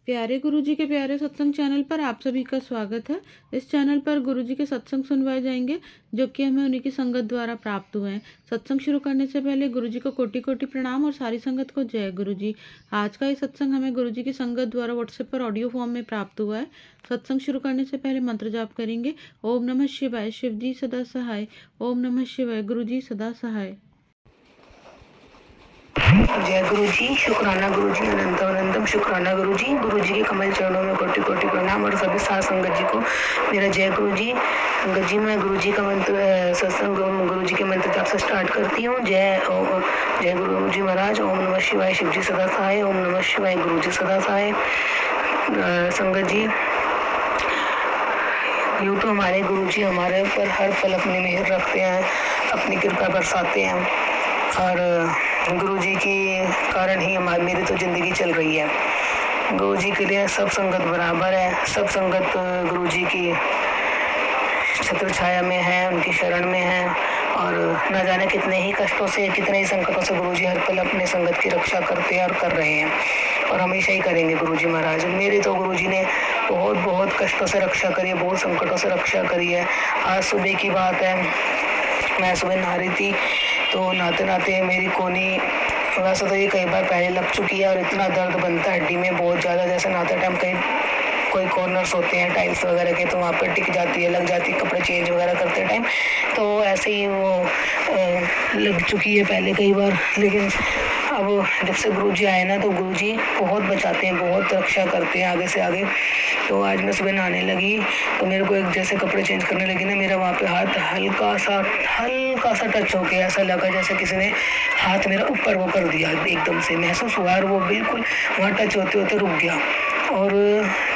प्यारे गुरुजी के प्यारे सत्संग चैनल पर आप सभी का स्वागत है। इस चैनल पर गुरुजी के सत्संग सुनवाए जाएंगे जो कि हमें उन्हीं की संगत द्वारा प्राप्त हुए हैं। सत्संग शुरू करने से पहले गुरुजी को कोटि कोटि प्रणाम और सारी संगत को जय गुरुजी। आज का ये सत्संग हमें गुरुजी की संगत द्वारा व्हाट्सएप पर ऑडियो फॉर्म में प्राप्त हुआ है। सत्संग शुरू करने से पहले मंत्र जाप करेंगे। ओम नमः शिवाय, शिव जी सदा सहाय। ओम नमः शिवाय, गुरुजी सदा सहाय। जय गुरु जी, शुक्राना गुरु जी, अनंतम अनंतम शुक्राना गुरु जी। गुरु जी के कमल चरणों में कोटि कोटि प्रणाम और सभी साथ संगत जी को मेरा जय गुरु जी। संगत जी, मैं गुरु जी का मंत्र सत्संग गुरु जी के मंत्र जाप से स्टार्ट करती हूँ। जय गुरु जी महाराज। ओम नमः शिवाय, शिव जी सदा सहाय। ओम नमः शिवाय, गुरु जी सदा सहाय। संगत जी, यूँ तो हमारे गुरु जी हमारे ऊपर हर पल अपनी मेहर रखते हैं, अपनी कृपा बरसाते हैं और गुरु जी के कारण ही मेरी तो ज़िंदगी चल रही है। गुरु जी के लिए सब संगत बराबर है, सब संगत गुरु जी की छत्र छाया में है, उनकी शरण में है और न जाने कितने ही कष्टों से, कितने ही संकटों से गुरु जी हर पल अपने संगत की रक्षा करते हैं और कर रहे हैं और हमेशा ही करेंगे गुरु जी महाराज। मेरे तो गुरु जी ने बहुत बहुत कष्टों से रक्षा करी है, बहुत संकटों से रक्षा करी है। आज सुबह की बात है, मैं सुबह नहा रही थी तो नहाते नहाते मेरी कोनी, वैसे तो ये कई बार पहले लग चुकी है और इतना दर्द बनता है हड्डी में बहुत ज़्यादा, जैसे नहाते टाइम कहीं कोई कॉर्नर्स होते हैं टाइल्स वगैरह के तो वहाँ पर टिक जाती है, लग जाती है कपड़े चेंज वगैरह करते टाइम, तो ऐसे ही वो लग चुकी है पहले कई बार। लेकिन अब जब से गुरु जी आए ना तो गुरु जी बहुत बचाते हैं, बहुत रक्षा करते हैं आगे से आगे। तो आज मैं सुबह नहाने लगी तो मेरे को एक जैसे कपड़े चेंज करने लगी ना, मेरा वहाँ पे हाथ हल्का सा टच हो गया, ऐसा लगा जैसे किसी ने हाथ मेरा ऊपर वो कर दिया, एकदम से महसूस हुआ और वो बिल्कुल वहाँ टच होते होते रुक गया और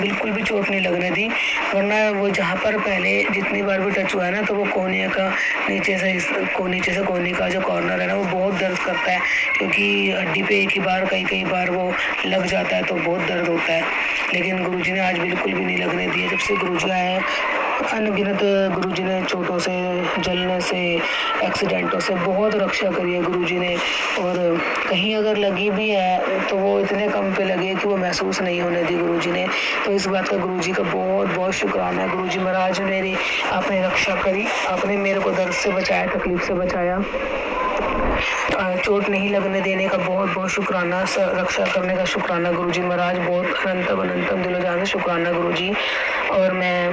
बिल्कुल भी चोट नहीं लगने दी। वरना वो जहाँ पर पहले जितनी बार भी टच हुआ है ना तो वो कोने का नीचे से कोने का जो कॉर्नर है ना वो बहुत दर्द करता है, क्योंकि हड्डी पे एक ही बार कई बार वो लग जाता है तो बहुत दर्द होता है। लेकिन गुरुजी ने आज बिल्कुल भी नहीं लगने दिए। जब से गुरुजी आए हैं अनगिनत गुरुजी ने चोटों से, जलने से, एक्सीडेंटों से बहुत रक्षा करी है गुरुजी ने, और कहीं अगर लगी भी है तो वो इतने कम पे लगी है कि वो महसूस नहीं होने दी गुरुजी ने। तो इस बात का गुरुजी का बहुत बहुत शुक्राना है। गुरुजी महाराज मेरी आपने रक्षा करी, आपने मेरे को दर्द से बचाया, तकलीफ से बचाया, चोट नहीं लगने देने का बहुत बहुत शुक्राना, रक्षा करने का शुक्राना गुरुजी महाराज, बहुत अनंतम दिलो जान से शुक्राना गुरुजी। और मैं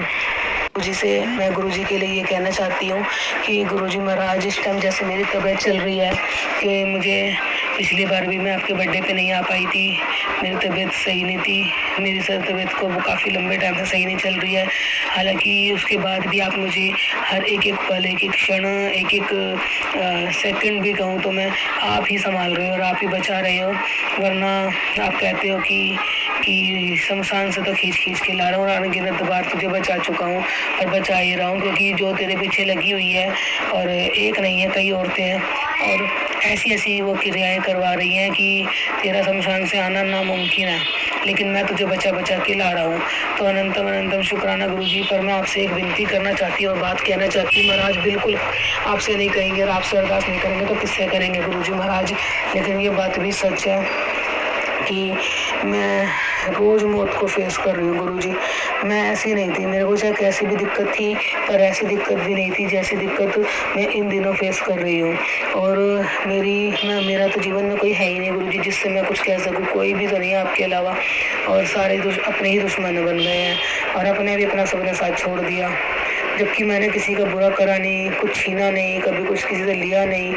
गुरुजी के लिए ये कहना चाहती हूँ कि गुरुजी महाराज इस टाइम जैसे मेरी तबीयत चल रही है कि मुझे पिछली बार भी मैं आपके बर्थडे पे नहीं आ पाई थी, मेरी तबीयत सही नहीं थी, मेरी तबीयत को वो काफ़ी लंबे टाइम से सही नहीं चल रही है। हालांकि उसके बाद भी आप मुझे हर एक एक पल, एक एक क्षण, एक एक सेकंड भी कहूँ तो मैं आप ही संभाल रहे हो और आप ही बचा रहे हो। वरना आप कहते हो कि शमशान से तो खींच के ला रहा हूँ और अनगिनत बार तुझे बचा चुका हूँ और बचा ही रहा हूँ, क्योंकि जो तेरे पीछे लगी हुई है और एक नहीं है कई औरतें हैं और ऐसी वो क्रियाएं करवा रही हैं कि तेरा शमशान से आना नामुमकिन है, लेकिन मैं तुझे बचा के ला रहा हूँ। तो अनंतम शुक्राना गुरुजी। पर मैं आपसे एक विनती करना चाहती हूँ और बात कहना चाहती हूँ महाराज, बिल्कुल आपसे नहीं कहेंगे और आपसे अरदास नहीं करेंगे तो किससे करेंगे गुरुजी महाराज। लेकिन ये बात भी सच है कि मैं रोज़ मौत को फेस कर रही हूँ गुरुजी। मैं ऐसी नहीं थी, मेरे को चाहे कैसी भी दिक्कत थी पर ऐसी दिक्कत भी नहीं थी जैसी दिक्कत मैं इन दिनों फेस कर रही हूँ। और मेरा तो जीवन में कोई है ही नहीं गुरुजी जिससे मैं कुछ कह सकूँ, कोई भी तो नहीं है आपके अलावा, और सारे अपने ही दुश्मन बन गए हैं और अपने भी अपना सबने साथ छोड़ दिया। जबकि मैंने किसी का बुरा करा नहीं, कुछ छीना नहीं, कभी कुछ किसी से लिया नहीं,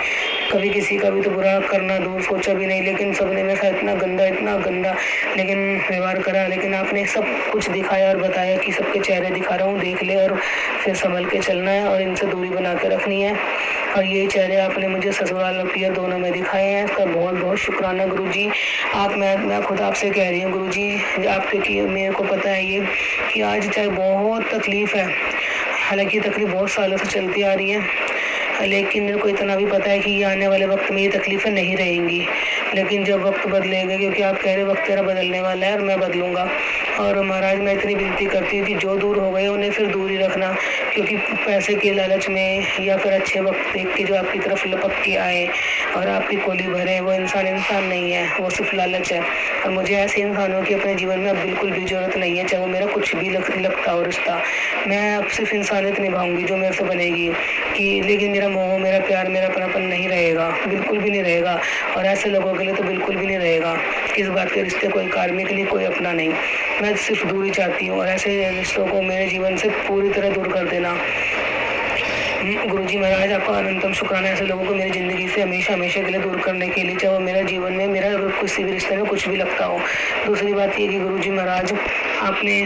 कभी किसी का भी तो बुरा करना दूर सोचा भी नहीं, लेकिन सबने मेरे साथ इतना गंदा लेकिन व्यवहार करा। लेकिन आपने सब कुछ दिखाया और बताया कि सबके चेहरे दिखा रहा हूँ, देख ले और फिर संभल के चलना है और इनसे दूरी बना के रखनी है। और ये चेहरे आपने मुझे ससुराल और पियर दोनों में दिखाए हैं, इसका बहुत बहुत शुक्राना गुरुजी। मैं खुद आपसे कह रही हूँ गुरुजी, आपके कि मेरे को पता है ये कि आज चाहे बहुत तकलीफ़ है, हालांकि तकलीफ बहुत सालों से चलती आ रही है, लेकिन मेरे को इतना भी पता है कि ये आने वाले वक्त में ये तकलीफ़ें नहीं रहेंगी। लेकिन जब वक्त बदलेगा, क्योंकि आप कह रहे वक्त तेरा बदलने वाला है और मैं बदलूंगा, और महाराज मैं इतनी विनती करती हूँ कि जो दूर हो गए उन्हें फिर दूर ही रखना, क्योंकि पैसे के लालच में या फिर अच्छे वक्त देख के जो आपकी तरफ लपक के आए और आपकी कोली भरे, वो इंसान नहीं है, वो सिर्फ लालच है। और मुझे ऐसे इंसानों की अपने जीवन में अब बिल्कुल भी ज़रूरत नहीं है, चाहे वो मेरा कुछ भी लगता हो रिश्ता। मैं अब सिर्फ इंसानियत निभाऊंगी जो मेरे से बनेगी, कि लेकिन मेरा मोह, मेरा प्यार, मेरा अपनापन नहीं रहेगा, बिल्कुल भी नहीं रहेगा। और ऐसे लोगों के लिए तो बिल्कुल भी नहीं रहेगा। किस बात के रिश्ते, कोई कार्मिक नहीं, कोई अपना नहीं। मैं सिर्फ दूरी चाहती हूँ और ऐसे रिश्तों को मेरे जीवन से पूरी तरह दूर कर देना। गुरुजी महाराज आपका अनंतम शुक्राना ऐसे लोगों को मेरी ज़िंदगी से हमेशा हमेशा के लिए दूर करने के लिए, चाहे वो मेरा जीवन में, मेरा किसी भी रिश्ते में कुछ भी लगता हो। दूसरी बात ये कि गुरुजी महाराज आपने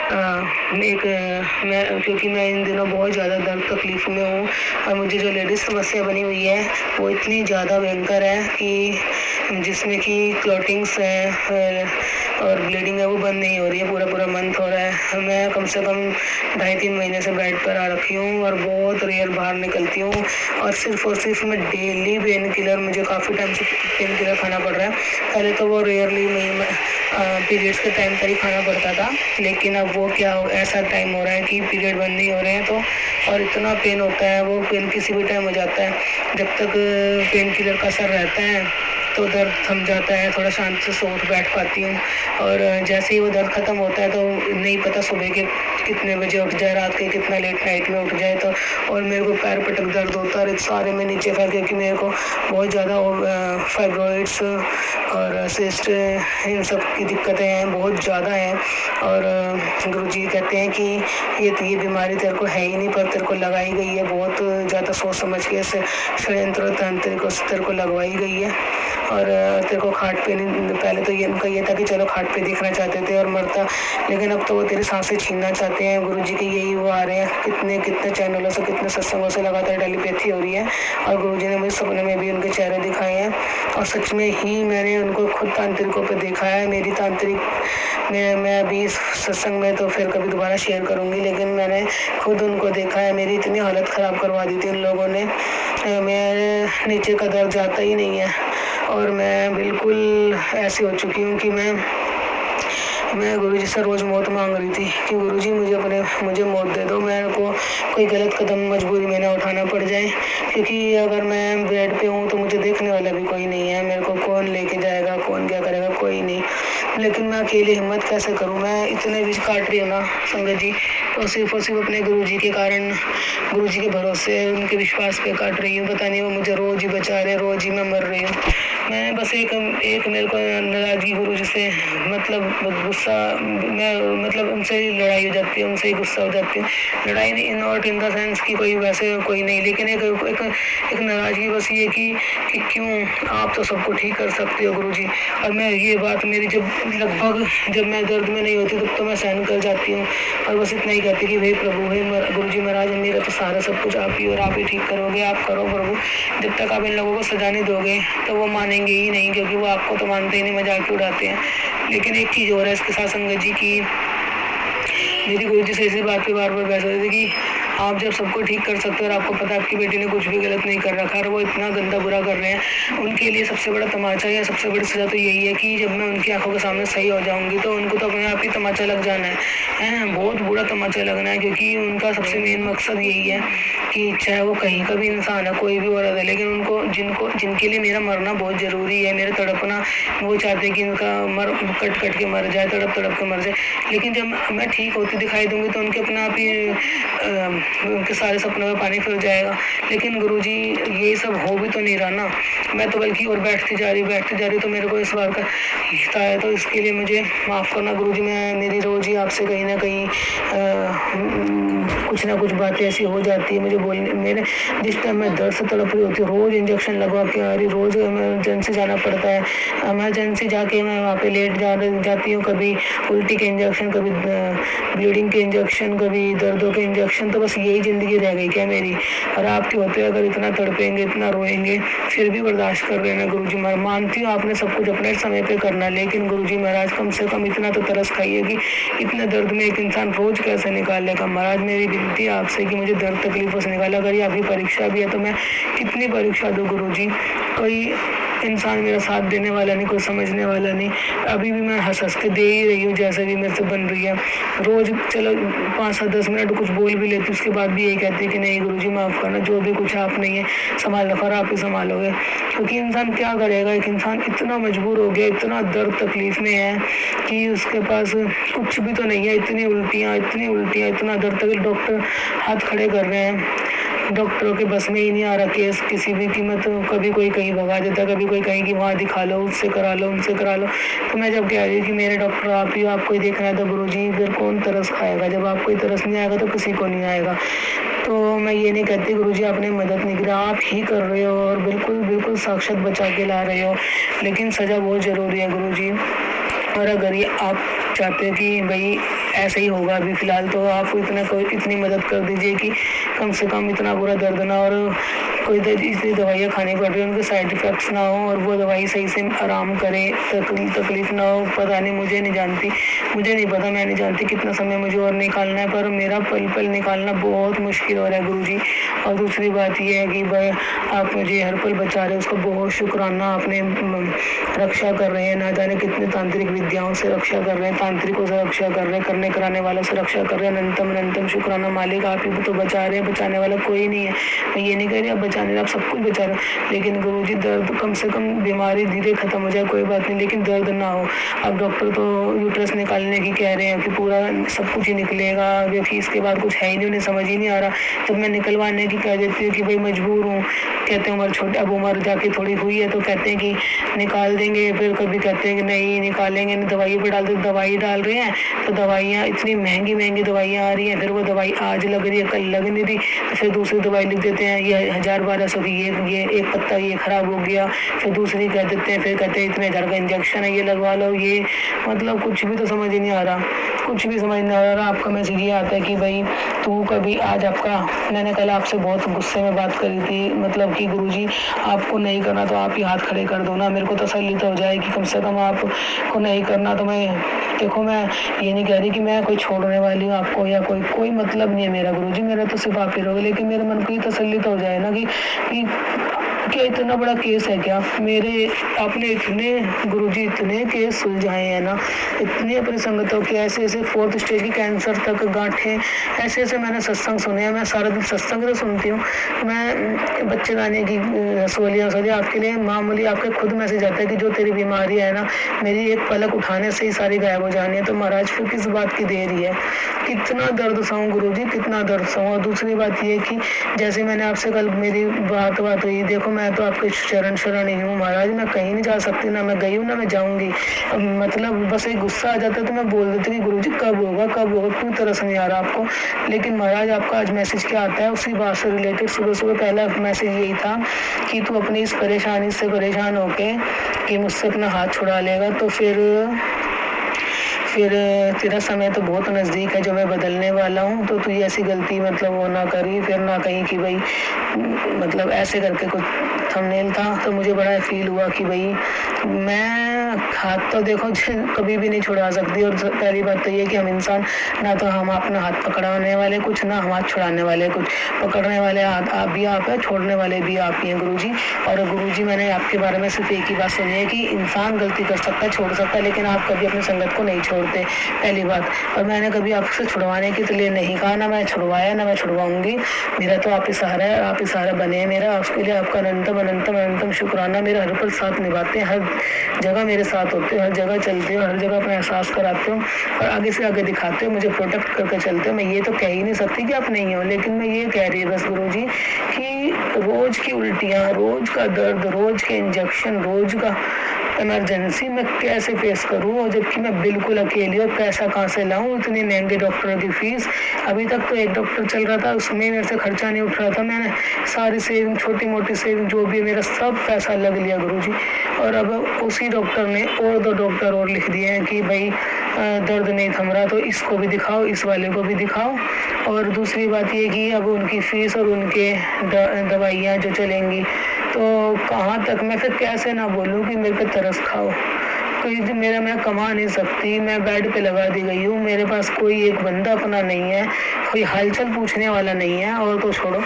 क्योंकि मैं इन दिनों बहुत ज़्यादा दर्द तकलीफ़ में हूँ और मुझे जो लेडीज़ समस्या बनी हुई है वो इतनी ज़्यादा भयंकर है कि जिसमें कि क्लॉटिंग्स है और ब्लीडिंग है वो बंद नहीं हो रही है, पूरा मंथ हो रहा है। मैं कम से कम 2.5-3 महीने से बेड पर आ रखी हूँ और बहुत रेयर बाहर निकलती हूँ और सिर्फ मैं डेली पेन किलर, मुझे काफ़ी टाइम से पेन किलर खाना पड़ रहा है। पहले तो वो रेयरली पीरियड्स के टाइम पर ही खाना पड़ता था, लेकिन अब वो क्या ऐसा टाइम हो रहा है कि पीरियड बंद नहीं हो रहे हैं तो, और इतना पेन होता है, वो पेन किसी भी टाइम हो जाता है। जब तक पेन किलर का असर रहता है तो दर्द थम जाता है, थोड़ा शांत से सो उठ बैठ पाती हूँ। और जैसे ही वो दर्द ख़त्म होता है तो नहीं पता सुबह के कितने बजे उठ जाए, रात के कितना लेट नाइट में उठ जाए तो। और मेरे को पैर पटक दर्द होता है सारे में नीचे फैल, क्योंकि मेरे को बहुत ज़्यादा फाइब्रॉइड्स और सिस्ट, इन सब की दिक्कतें हैं, बहुत ज़्यादा हैं। और गुरुजी कहते हैं कि ये बीमारी तेरे को है ही नहीं, पर तेरे को लगाई गई है, बहुत ज़्यादा सोच समझ के इस षड्यंत्र तंत्र को तेरे को लगवाई गई है। और तेरे को खाट पे नहीं, पहले तो ये उनका ये था कि चलो खाट पे देखना चाहते थे और मरता, लेकिन अब तो वो तेरी सांसें छीनना चाहते हैं। गुरुजी के यही वो आ रहे हैं, कितने चैनलों से, कितने सत्संगों से लगातार टेलीपैथी हो रही है। और गुरुजी ने मुझे सपने में भी उनके चेहरे दिखाए हैं और सच में ही मैंने उनको खुद तांत्रिकों पे देखा है। मेरी तांत्रिक मैं अभी इस सत्संग में तो फिर कभी दोबारा शेयर करूँगी, लेकिन मैंने खुद उनको देखा है। मेरी इतनी हालत ख़राब करवा दी थी उन लोगों ने, मेरे नीचे का दर्द जाता ही नहीं है और मैं बिल्कुल ऐसी हो चुकी हूँ कि मैं गुरुजी से रोज़ मौत मांग रही थी कि गुरुजी मुझे मौत दे दो, मेरे को कोई गलत कदम मजबूरी में ना उठाना पड़ जाए, क्योंकि अगर मैं बेड पे हूँ तो मुझे देखने वाला भी कोई नहीं है। मेरे को कौन लेके जाएगा, कौन क्या करेगा, कोई नहीं। लेकिन मैं अकेले हिम्मत कैसे करूँ, मैं इतने बीच काट रही हूँ ना संगत जी, तो सिर्फ और सिर्फ अपने गुरुजी के कारण, गुरुजी के भरोसे, उनके विश्वास पे काट रही हूँ। पता नहीं वो मुझे रोज़ ही बचा रहे, रोज़ ही मैं मर रही हूँ। मैं बस एक मेरे को नाराज़गी गुरुजी से, मतलब गुस्सा, मैं मतलब उनसे ही लड़ाई हो जाती है, उनसे ही गुस्सा हो जाती है। लड़ाई नहीं, नॉट इन द सेंस कि कोई वैसे कोई नहीं, लेकिन एक नाराज़गी बस ये कि क्यों आप तो सबको ठीक कर सकते हो गुरुजी। और मैं ये बात मेरी जब मैं दर्द में नहीं होती तब तो मैं सहन कर जाती हूँ और बस इतना ही कहती कि हे प्रभु, हे गुरुजी महाराज, मेरा तो सारा सब कुछ आप ही और आप ही ठीक करोगे, आप करो प्रभु। जब तक आप इन लोगों को सजा नहीं दोगे तो वो मानेंगे ही नहीं, क्योंकि वो आपको तो मानते ही नहीं, मजाक उड़ाते हैं। लेकिन एक चीज़ और है इसके साथ संगत जी की, मेरी गुरुजी से इसी बात पे बार बहस हो रही थी कि आप जब सबको ठीक कर सकते हो और आपको पता है आपकी बेटी ने कुछ भी गलत नहीं कर रखा और वो इतना गंदा बुरा कर रहे हैं, उनके लिए सबसे बड़ा तमाचा या सबसे बड़ी सज़ा तो यही है कि जब मैं उनकी आंखों के सामने सही हो जाऊंगी तो उनको तो अपने आप ही तमाचा लग जाना है, बहुत बुरा तमाचा लगना है, क्योंकि उनका सबसे मेन मकसद यही है कि चाहे वो कहीं का भी इंसान है, कोई भी औरत है, लेकिन उनको जिनके लिए मेरा मरना बहुत ज़रूरी है, मेरा तड़पना, वो चाहते हैं कि इनका कट के मर जाए, तड़प के मर जाए। लेकिन जब मैं ठीक होती दिखाई दूंगी तो उनके अपना आप ही उनके सारे सपनों में पानी फिर जाएगा। लेकिन गुरुजी ये सब हो भी तो नहीं रहा ना, मैं तो बल्कि और बैठती जा रही, तो मेरे को इस बार का हिस्सा है, तो इसके लिए मुझे माफ़ करना गुरुजी। मेरी रोज़ ही आपसे कहीं ना कहीं कुछ ना कुछ बातें ऐसी हो जाती है मुझे बोलने, मेरे जिस टाइम मैं दर्द से तड़प रही होती हूँ, रोज़ इंजेक्शन लगवा के आ रही, रोज़ इमरजेंसी जाना पड़ता है, इमरजेंसी जाके मैं वहाँ पे लेट जाती हूँ, कभी उल्टी के इंजेक्शन, कभी ब्लीडिंग के इंजेक्शन, कभी दर्दों के इंजेक्शन। तो बस यही ज़िंदगी रह गई क्या मेरी? और आपके होते अगर इतना तड़पेंगे, इतना रोएंगे, फिर भी बर्दाश्त कर लेना गुरुजी महाराज। मानती हूँ आपने सब कुछ अपने समय पे करना, लेकिन गुरुजी महाराज कम से कम इतना तो तरस खाइए कि इतने दर्द में एक इंसान रोज़ कैसे निकाल लेगा। महाराज मेरी विनती है आपसे कि मुझे दर्द तकलीफों से निकाला। अगर ये आपकी परीक्षा भी है तो मैं कितनी परीक्षा दूँ गुरुजी? कोई इंसान मेरा साथ देने वाला नहीं, कोई समझने वाला नहीं। अभी भी मैं हंस हंस के दे ही रही हूँ जैसे भी मेरे से बन रही है। रोज़ चलो 5-7-10 मिनट कुछ बोल भी लेती, उसके बाद भी यही कहती है कि नहीं गुरुजी माफ़ करना, जो भी कुछ आप नहीं है संभालना, पर आप ही संभालोगे। क्योंकि इंसान क्या करेगा, एक इंसान इतना मजबूर हो गया, इतना दर्द तकलीफ में है कि उसके पास कुछ भी तो नहीं है। इतनी उल्टियाँ, इतना दर्द तक डॉक्टर हाथ खड़े कर रहे हैं। डॉक्टरों के बस में ही नहीं आ रहा केस किसी भी कीमत। कभी कोई कहीं भगा देता, कभी कोई कहीं कि वहाँ दिखा लो, उससे करा लो, उनसे करा लो। तो मैं जब कह रही हूँ कि मेरे डॉक्टर आप ही, आपको ही देखना है, तो गुरुजी फिर कौन तरस खाएगा? जब आपको ही तरस नहीं आएगा तो किसी को नहीं आएगा। तो मैं ये नहीं कहती गुरुजी आपने मदद नहीं करी, आप ही कर रहे हो और बिल्कुल बिल्कुल साक्षात बचा के ला रहे हो। लेकिन सज़ा बहुत ज़रूरी है गुरुजी। और अगर ये आप चाहते हो कि भाई ऐसा ही होगा अभी फ़िलहाल, तो आप इतनी मदद कर दीजिए कि कम से कम इतना बुरा दर्द ना, और कोई इतनी दवाइयाँ खानी पड़ रही है उनके साइड इफ़ेक्ट्स ना हो, और वो दवाई सही से आराम करे, तकलीफ़ ना हो। पता नहीं, मुझे नहीं पता, मैं नहीं जानती कितना समय मुझे और निकालना है, पर मेरा पल पल निकालना बहुत मुश्किल हो रहा है गुरुजी। और दूसरी बात ये है कि भाई आप मुझे हर पल बचा रहे हो, उसका बहुत शुक्राना। आपने रक्षा कर रहे हैं, ना जाने कितने तांत्रिक विद्याओं से रक्षा कर रहे हैं, तांत्रिकों से रक्षा कर रहे हैं, करने कराने वालों से रक्षा कर रहे हैं। अनंतम शुक्राना मालिक, आप ही तो बचा रहे हैं, बचाने वाला कोई नहीं है। मैं ये नहीं कह रही आप बचाने, आप सब कुछ बचा रहे हो, लेकिन गुरुजी दर्द कम से कम, बीमारी धीरे खत्म हो जाए कोई बात नहीं, लेकिन दर्द ना हो। अब डॉक्टर तो यूट्रस निकालने की कह रहे हैं कि पूरा सब कुछ ही निकलेगा, क्योंकि इसके बाद कुछ है ही नहीं, उन्हें समझ ही नहीं आ रहा। जब मैं निकलवाने की कह देती हूँ कि भाई मजबूर हूँ, कहते हैं उम्र छोटी, अब उम्र जाके थोड़ी हुई है, तो कहते हैं कि निकाल देंगे, फिर कभी कहते हैं कि नहीं निकालेंगे नहीं, दवाई पर डाल दे, दवाई डाल रहे हैं तो दवाइयाँ इतनी महंगी दवाइयाँ आ रही हैं, फिर वो दवाई आज लग रही है कल लग नहीं रही, तो फिर दूसरी दवाई लिख देते हैं, ये 1000-1200 की, ये एक पत्ता ये ख़राब हो गया, फिर दूसरी कह देते हैं, फिर कहते हैं इतने 1000 का इंजेक्शन है, ये लगवा लो। ये मतलब कुछ भी तो समझ ही नहीं आ रहा, कुछ भी समझ नहीं आ रहा। आपका मैसेज ये आता है कि भाई तू कभी आज आपका, मैंने कल आपसे बहुत गुस्से में बात करी थी, मतलब कि गुरुजी आपको नहीं करना तो आप ही हाथ खड़े कर दो ना, मेरे को तसल्ली तो हो जाए कि कम से कम आपको नहीं करना तो मैं, देखो मैं ये नहीं कह रही कि मैं कोई छोड़ने वाली हूँ आपको, या कोई मतलब नहीं है मेरा गुरुजी, मेरा तो सिर्फ आप ही रहोगे, लेकिन मेरे मन को ये तसल्ली तो हो जाए ना कि क्या इतना बड़ा केस है क्या मेरे, आपने इतने केस सुलझाए हैं ना, इतने अपनी संगतों के, ऐसे 4th स्टेज की कैंसर तक, गांठें, ऐसे मैंने सत्संग सुने हैं। मैं सारा दिन सत्संग तो सुनती हूँ, मैं बच्चे गाने की सोलियाँ आपके लिए मामूली, आपके खुद मैसेज आता है कि जो तेरी बीमारी है ना, मेरी एक पलक उठाने से ही सारी गायब हो जानी है, तो महाराज फिर किस बात की देरी है? कितना दर्द सहूँ गुरुजी, कितना दर्द सहूँ। और दूसरी बात ये कि जैसे मैंने आपसे कल मेरी बात हुई, देखो मैं तो आपके शरण ही हूँ महाराज, मैं कहीं नहीं जा सकती, ना मैं गई हूँ ना मैं जाऊँगी। मतलब बस एक गुस्सा आ जाता है तो मैं बोल देती हूँ कि गुरुजी कब होगा, क्यों तरस नहीं आ रहा आपको। लेकिन महाराज आपका आज मैसेज क्या आता है, उसी बात से रिलेटेड सुबह पहला मैसेज यही था कि तू अपनी इस परेशानी से परेशान होके कि मुझसे अपना हाथ छुड़ा लेगा, तो फिर तेरा समय तो बहुत नज़दीक है जो मैं बदलने वाला हूँ, तो तू ऐसी गलती मतलब वो ना करी, फिर ना कहीं कि भाई मतलब ऐसे करके कुछ थंबनेल था। तो मुझे बड़ा फील हुआ कि भाई मैं हाथ तो देखो कभी भी नहीं छुड़ा सकती, और पहली बात तो ये कि हम इंसान ना तो हम अपना हाथ पकड़ाने वाले कुछ, ना हम हाथ छुड़ाने वाले कुछ। पकड़ने वाले हाथ आप भी आप है, छोड़ने वाले भी आप ही हैं गुरुजी। और गुरुजी मैंने आपके बारे में सिर्फ एक ही बात सुनी है कि इंसान गलती कर सकता है, छोड़ सकता है, लेकिन आप कभी अपनी संगत को नहीं छोड़ते, पहली बात। और मैंने कभी आपसे छुड़वाने के लिए नहीं कहा, ना मैं छुड़वाया ना मैं छुड़वाऊंगी। मेरा तो आप ही सहारा है, आप ही सहारा बने हैं मेरा, उसके लिए आपका अनंतम शुक्राना। मेरा हर पल साथ निभाते हैं, हर जगह मेरे साथ होते हो, हर जगह चलते हो, हर जगह अपना एहसास कराते हो और आगे से आगे दिखाते हो, मुझे प्रोटेक्ट करके चलते हो। मैं ये तो कह ही नहीं सकती कि आप नहीं हो, लेकिन मैं ये कह रही हूँ बस गुरुजी कि रोज की उल्टियाँ, रोज का दर्द, रोज के इंजेक्शन, रोज का इमरजेंसी मैं कैसे फेस करूँ, और जबकि मैं बिल्कुल अकेली हूँ, पैसा कहाँ से लाऊँ, इतने महंगे डॉक्टरों की फीस। अभी तक तो एक डॉक्टर चल रहा था, उसमें मेरे से खर्चा नहीं उठ रहा था, मैंने सारी सेविंग, छोटी मोटी सेविंग जो भी मेरा सब पैसा लग लिया गुरुजी। और अब उसी डॉक्टर ने और 2 डॉक्टर और लिख दिए हैं कि भाई दर्द नहीं थम रहा तो इसको भी दिखाओ, इस वाले को भी दिखाओ। और दूसरी बात ये कि अब उनकी फ़ीस और उनके दवाइयाँ जो चलेंगी, तो कहाँ तक मैं फिर कैसे ना बोलूँ कि मेरे पे तरस खाओ। कोई मेरा, मैं कमा नहीं सकती, मैं बेड पे लगा दी गई हूँ, मेरे पास कोई एक बंदा अपना नहीं है, कोई हालचाल पूछने वाला नहीं है, और तो छोड़ो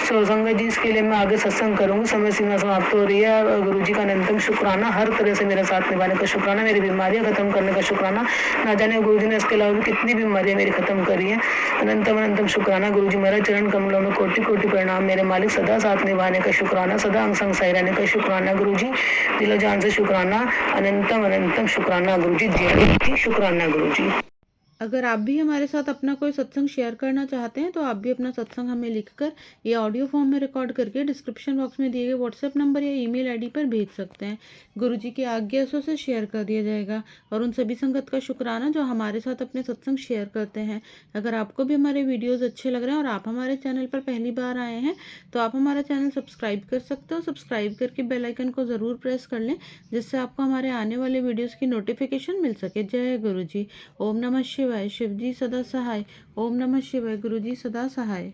संगत जी, इसके लिए मैं आगे सत्संग करूंगी। समय सीमा समाप्त हो रही है। गुरु जी का अनंतम शुक्राना, हर तरह से मेरा साथ निभाने का शुक्राना, मेरी बीमारियां खत्म करने का शुक्राना। ना जाने गुरु जी ने इसके अलावा भी कितनी बीमारियां मेरी खत्म करी है। अनंतम अनंतम शुक्राना गुरु जी, मेरा चरण कमलों में कोटि कोटि प्रणाम। मेरे मालिक सदा साथ निभाने का शुक्राना, सदा अंग संग साई रहने का शुक्राना गुरु जी, दिलो जान से शुक्राना। अनंतम अनंतम शुक्राना गुरु जी, जय शुक्राना गुरु जी। अगर आप भी हमारे साथ अपना कोई सत्संग शेयर करना चाहते हैं तो आप भी अपना सत्संग हमें लिखकर या ऑडियो फॉर्म में रिकॉर्ड करके डिस्क्रिप्शन बॉक्स में दिए गए व्हाट्सएप नंबर या ईमेल आईडी पर भेज सकते हैं। गुरुजी की आज्ञा से शेयर कर दिया जाएगा। और उन सभी संगत का शुक्राना जो हमारे साथ अपने सत्संग शेयर करते हैं। अगर आपको भी हमारे वीडियोज़ अच्छे लग रहे हैं और आप हमारे चैनल पर पहली बार आए हैं तो आप हमारा चैनल सब्सक्राइब कर सकते हो। सब्सक्राइब करके बेल आइकन को ज़रूर प्रेस कर लें, जिससे आपको हमारे आने वाले वीडियोज़ की नोटिफिकेशन मिल सके। जय गुरु जी। ओम नमः शिवाय। शिव जी सदा सहाय। ओम नमः शिवाय। गुरु जी सदा सहाय।